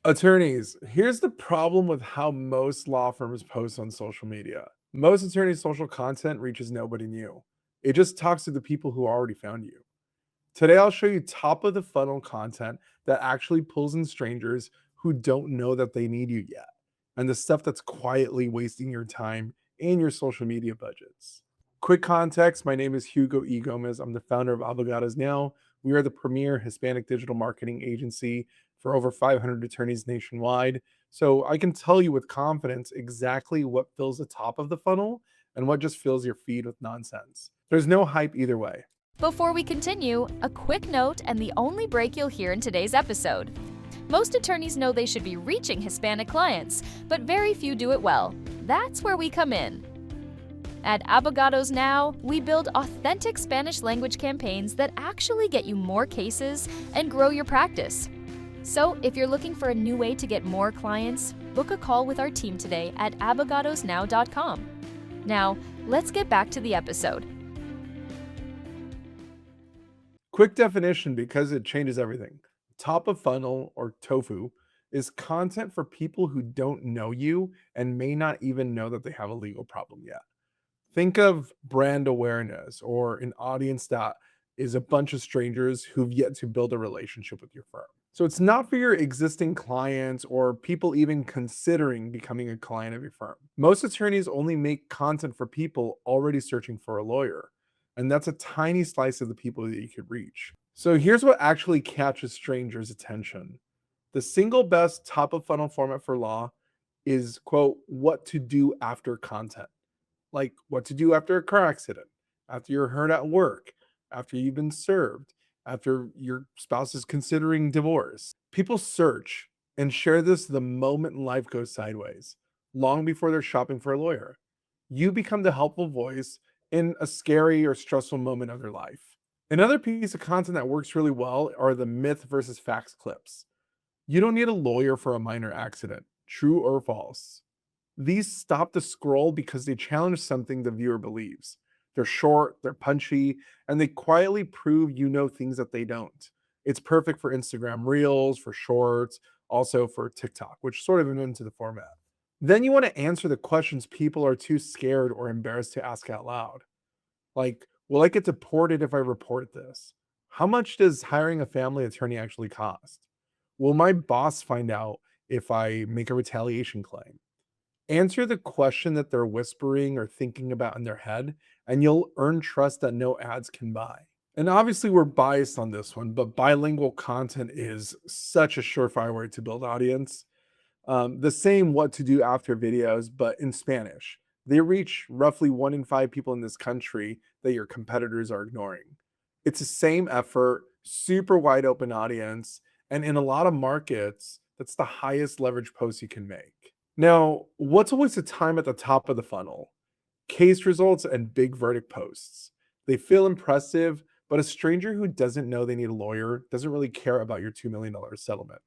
Attorneys, here's the problem with how most law firms post on social media. Most attorneys' social content reaches nobody new. It just talks to the people who already found you. Today, I'll show you top of the funnel content that actually pulls in strangers who don't know that they need you yet, and the stuff that's quietly wasting your time and your social media budgets. Quick context, my name is Hugo E. Gomez. I'm the founder of Abogados Now. We are the premier Hispanic digital marketing agency for over 500 attorneys nationwide. So I can tell you with confidence exactly what fills the top of the funnel and what just fills your feed with nonsense. There's no hype either way. Before we continue, a quick note and the only break you'll hear in today's episode. Most attorneys know they should be reaching Hispanic clients, but very few do it well. That's where we come in. At Abogados Now, we build authentic Spanish language campaigns that actually get you more cases and grow your practice. So, if you're looking for a new way to get more clients, book a call with our team today at abogadosnow.com. Now, let's get back to the episode. Quick definition because it changes everything. Top of funnel or tofu is content for people who don't know you and may not even know that they have a legal problem yet. Think of brand awareness or an audience that is a bunch of strangers who've yet to build a relationship with your firm. So it's not for your existing clients or people even considering becoming a client of your firm. Most attorneys only make content for people already searching for a lawyer. And that's a tiny slice of the people that you could reach. So here's what actually catches strangers' attention. The single best top of funnel format for law is, quote, what to do after content. Like what to do after a car accident, after you're hurt at work, after you've been served, after your spouse is considering divorce. People search and share this the moment life goes sideways, long before they're shopping for a lawyer. You become the helpful voice in a scary or stressful moment of their life. Another piece of content that works really well are the myth versus facts clips. You don't need a lawyer for a minor accident, true or false. These stop the scroll because they challenge something the viewer believes. They're short, they're punchy, and they quietly prove you know things that they don't. It's perfect for Instagram Reels, for Shorts, also for TikTok, which sort of into the format. Then you want to answer the questions people are too scared or embarrassed to ask out loud. Like, will I get deported if I report this? How much does hiring a family attorney actually cost? Will my boss find out if I make a retaliation claim? Answer the question that they're whispering or thinking about in their head, and you'll earn trust that no ads can buy. And obviously, we're biased on this one, but bilingual content is such a surefire way to build audience. The same what to do after videos, but in Spanish. They reach roughly 1 in 5 people in this country that your competitors are ignoring. It's the same effort, super wide open audience, and in a lot of markets, that's the highest leverage post you can make. Now, what's a waste of time at the top of the funnel? Case results and big verdict posts. They feel impressive, but a stranger who doesn't know they need a lawyer doesn't really care about your $2 million settlement.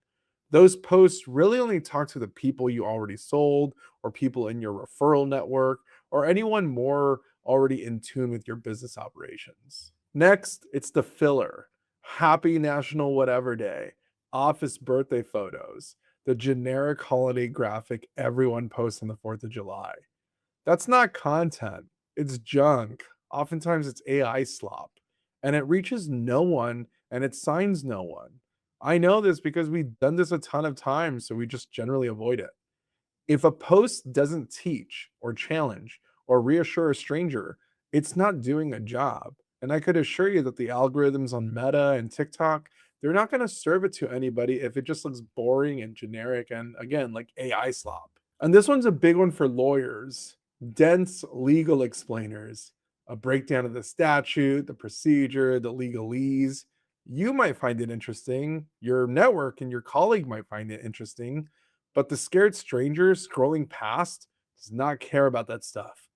Those posts really only talk to the people you already sold, or people in your referral network, or anyone more already in tune with your business operations. Next, it's the filler. Happy National Whatever Day, office birthday photos, the generic holiday graphic everyone posts on the 4th of July. That's not content, it's junk. Oftentimes, it's AI slop, and it reaches no one and it signs no one. I know this because we've done this a ton of times, so we just generally avoid it. If a post doesn't teach or challenge or reassure a stranger, it's not doing a job. And I could assure you that the algorithms on Meta and TikTok, they're not going to serve it to anybody if it just looks boring and generic and, again, like AI slop. And this one's a big one for lawyers, dense legal explainers, a breakdown of the statute, the procedure, the legalese. You might find it interesting. Your network and your colleague might find it interesting, but the scared stranger scrolling past does not care about that stuff.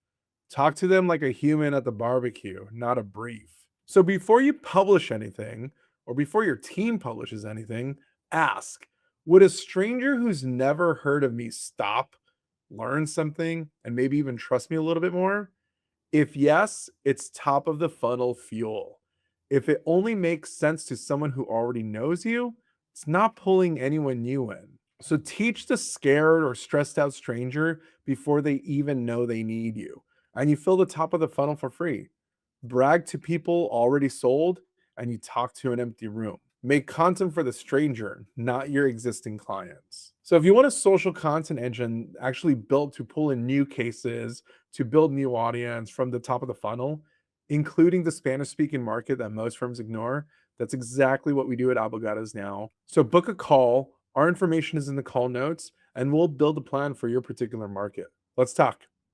Talk to them like a human at the barbecue, not a brief. So before you publish anything, or before your team publishes anything, ask, would a stranger who's never heard of me stop, learn something, and maybe even trust me a little bit more? If yes, it's top of the funnel fuel. If it only makes sense to someone who already knows you, it's not pulling anyone new in. So teach the scared or stressed out stranger before they even know they need you. And you fill the top of the funnel for free. Brag to people already sold and you talk to an empty room. Make content for the stranger, not your existing clients. So if you want a social content engine actually built to pull in new cases, to build new audience from the top of the funnel, including the Spanish speaking market that most firms ignore, that's exactly what we do at Abogados Now. So book a call. Our information is in the call notes, and we'll build a plan for your particular market. Let's talk.